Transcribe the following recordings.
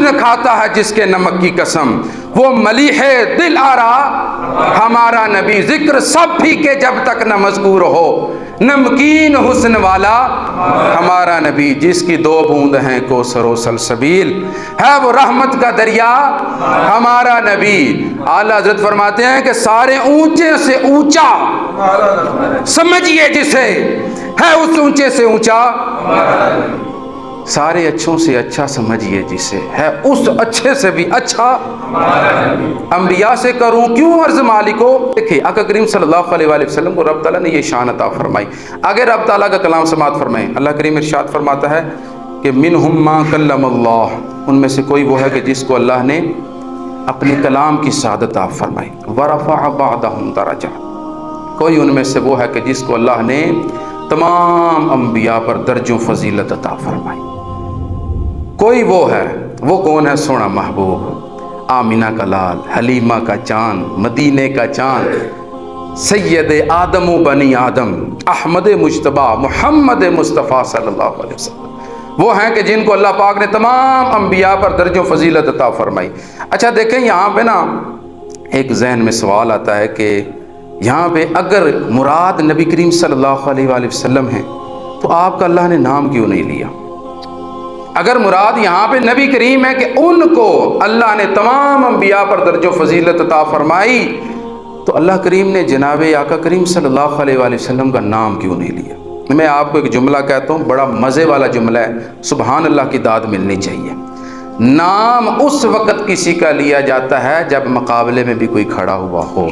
حسن کھاتا ہے جس کے نمک کی قسم، وہ ملیح دل آرا ہمارا نبی، ذکر سب پھیکے جب تک نہ مذکور ہو، نمکین حسن والا ہمارا نبی، جس کی 2 بوند ہیں کوثر و سلسبیل، ہے وہ رحمت کا دریا ہمارا نبی۔ اعلیٰ حضرت فرماتے ہیں کہ سارے اونچے سے اونچا سمجھیے جسے، ہے اس اونچے سے اونچا، سارے اچھوں سے اچھا سمجھیے جسے، ہے اس اچھے سے بھی اچھا، انبیاء سے کروں کیوں عرض مالکو۔ دیکھیں آقا کریم صلی اللہ علیہ وآلہ وسلم کو رب تعالیٰ نے یہ شان عطا فرمائی۔ اگر رب تعالیٰ کا کلام سماعت فرمائیں، اللہ کریم ارشاد فرماتا ہے کہ منہم ما کلم اللہ، ان میں سے کوئی وہ ہے کہ جس کو اللہ نے اپنے کلام کی سعادت عطا فرمائی، ورفع بعضهم درجات، کوئی ان میں سے وہ ہے کہ جس کو اللہ نے تمام انبیاء پر درجوں فضیلت عطا فرمائی۔ کوئی وہ ہے، وہ کون ہے؟ سونا محبوب، آمینہ کا لال، حلیمہ کا چاند، مدینے کا چاند، سید آدم و بنی آدم، احمد مجتبی محمد مصطفیٰ صلی اللہ علیہ وسلم، وہ ہیں کہ جن کو اللہ پاک نے تمام انبیاء پر درج و فضیلت عطا فرمائی۔ اچھا دیکھیں یہاں پہ نا ایک ذہن میں سوال آتا ہے کہ یہاں پہ اگر مراد نبی کریم صلی اللہ علیہ وآلہ وسلم ہیں تو آپ کا اللہ نے نام کیوں نہیں لیا؟ اگر مراد یہاں پہ نبی کریم ہے کہ ان کو اللہ نے تمام انبیاء پر درج و فضیلت عطا فرمائی، تو اللہ کریم نے جناب آقا کریم صلی اللہ علیہ وآلہ وسلم کا نام کیوں نہیں لیا؟ میں آپ کو ایک جملہ کہتا ہوں، بڑا مزے والا جملہ ہے، سبحان اللہ کی داد ملنی چاہیے۔ نام اس وقت کسی کا لیا جاتا ہے جب مقابلے میں بھی کوئی کھڑا ہوا ہو،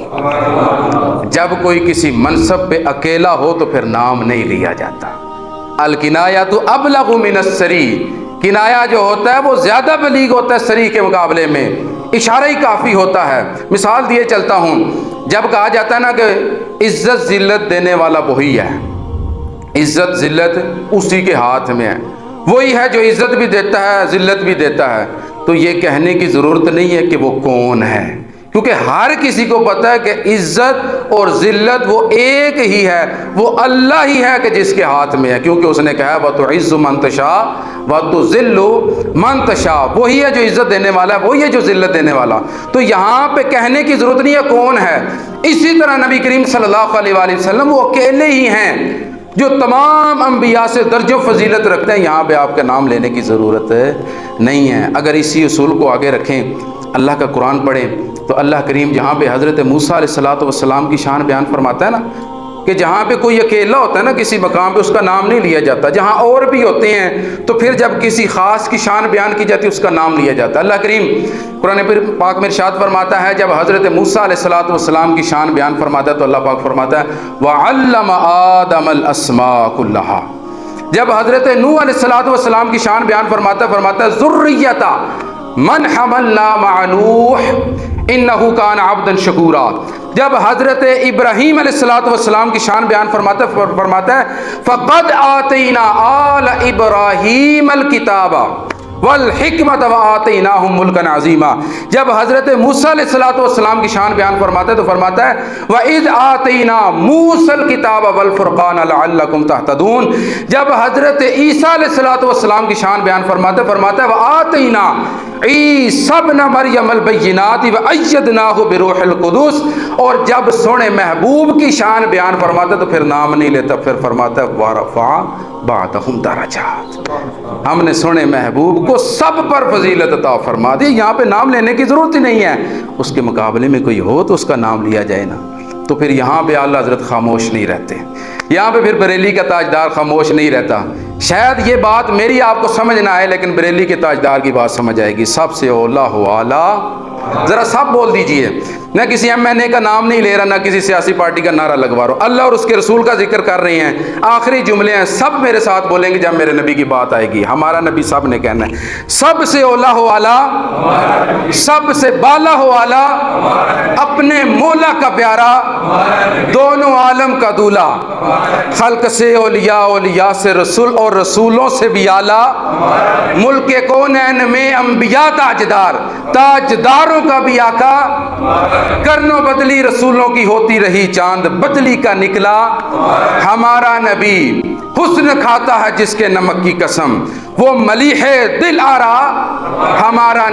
جب کوئی کسی منصب پہ اکیلا ہو تو پھر نام نہیں لیا جاتا۔ الکنایۃ ابلغ من السری، کنایا جو ہوتا ہے وہ زیادہ بلیغ ہوتا ہے سری کے مقابلے میں، اشارہ ہی کافی ہوتا ہے۔ مثال دیے چلتا ہوں، جب کہا جاتا ہے نا کہ عزت ذلت دینے والا وہی ہے، عزت ذلت اسی کے ہاتھ میں ہے، وہی ہے جو عزت بھی دیتا ہے ذلت بھی دیتا ہے، تو یہ کہنے کی ضرورت نہیں ہے کہ وہ کون ہے، کیونکہ ہر کسی کو پتہ ہے کہ عزت اور ذلت وہ ایک ہی ہے، وہ اللہ ہی ہے کہ جس کے ہاتھ میں ہے، کیونکہ اس نے کہا وَتُعِزُّ مَن تَشَاءُ وَتُذِلُّ مَن تَشَاءُ، وہی ہے جو عزت دینے والا ہے، وہی ہے جو ذلت دینے والا۔ تو یہاں پہ کہنے کی ضرورت نہیں ہے کون ہے۔ اسی طرح نبی کریم صلی اللہ علیہ وآلہ وسلم وہ اکیلے ہی ہیں جو تمام انبیاء سے درجہ فضیلت رکھتے ہیں، یہاں پہ آپ کا نام لینے کی ضرورت نہیں ہے۔ اگر اسی اصول کو آگے رکھیں، اللہ کا قرآن پڑھیں، تو اللہ کریم جہاں پہ حضرت موسیٰ علیہ السلام کی شان بیان فرماتا ہے نا کہ جہاں پہ کوئی اکیلا ہوتا ہے نا کسی مقام پہ، اس کا نام نہیں لیا جاتا، جہاں اور بھی ہوتے ہیں تو پھر جب کسی خاص کی شان بیان کی جاتی ہے اس کا نام لیا جاتا ہے۔ اللہ کریم قرآن پاک میں ارشاد فرماتا ہے، جب حضرت موسیٰ علیہ السلام کی شان بیان فرماتا ہے تو اللہ پاک فرماتا ہے وَعَلَّمَ آدَمَ الْأَسْمَاءَ كُلَّهَا، جب حضرت نوح علیہ السلام کی شان بیان فرماتا ہے ذُرِّيَّةَ مَنْ حَمَلْنَا مَعَ نُوحٍ إِنَّهُ كَانَ عَبْدًا شَكُورًا، جب حضرت ابراہیم علیہ السلام کی شان بیان فرماتا ہے فَقَدْ آتَيْنَا آلَ إِبْرَاهِيمَ الْكِتَابَ وَالْحِكْمَةَ وَآتَيْنَاهُمْ مُلْكًا عَظِيمًا، جب حضرت موسیٰ علیہ السلام کی شان بیان فرماتا ہے تو فرماتا ہے وَإِذْ آتَيْنَا مُوسَى الْكِتَابَ وَالْفُرْقَانَ لَعَلَّكُمْ تَهْتَدُونَ، جب حضرت عیسیٰ علیہ السلام کی شان بیان فرماتا ہے وَآتَيْنَا عیسیٰ ابن مریم البینات وَأَيَّدْنَاهُ بِرُوحِ الْقُدُسِ، اور جب سونے محبوب کی شان بیان فرماتا ہے تو پھر نام نہیں لیتا، پھر فرماتا ہے وَرَفَعَ بَعْضَهُمْ دَرَجَاتٍ، ہم نے سونے محبوب کو سب پر فضیلت عطا فرما دی۔ یہاں پہ نام لینے کی ضرورت ہی نہیں ہے، اس کے مقابلے میں کوئی ہو تو اس کا نام لیا جائے نا، تو پھر یہاں پہ اعلیٰ حضرت خاموش نہیں رہتے، یہاں پہ پھر بریلی کا تاجدار خاموش نہیں رہتا۔ شاید یہ بات میری آپ کو سمجھ نہ آئے لیکن بریلی کے تاجدار کی بات سمجھ آئے گی، سب سے اولا ہو اعلیٰ، ذرا سب بول دیجئے، نہ کسی ایم این اے کا نام نہیں لے رہا، نہ کسی سیاسی پارٹی کا نعرہ لگوا رہا، اللہ اور اس کے رسول کا ذکر کر رہے ہیں، آخری جملے ہیں، سب میرے ساتھ بولیں گے جب میرے نبی کی بات آئے گی، ہمارا نبی سب نے کہنا ہے، سب سے اولا ہو اعلیٰ، سب سے بالا ہو اعلیٰ، اپنے مولا کا پیارا، دونوں عالم کا دولہ، خلق سے اولیاء، اولیاء سے رسول اور رسولوں سے بھی اعلیٰ، ملک کونین میں انبیاء تاجدار، تاجداروں کا بھی آقا، کرنوں بدلی رسولوں کی ہوتی رہی چاند بدلی کا نکلا ہمارا نبی، حسن کھاتا ہے جس کے نمک کی قسم، وہ ملیح دل آرا ہمارا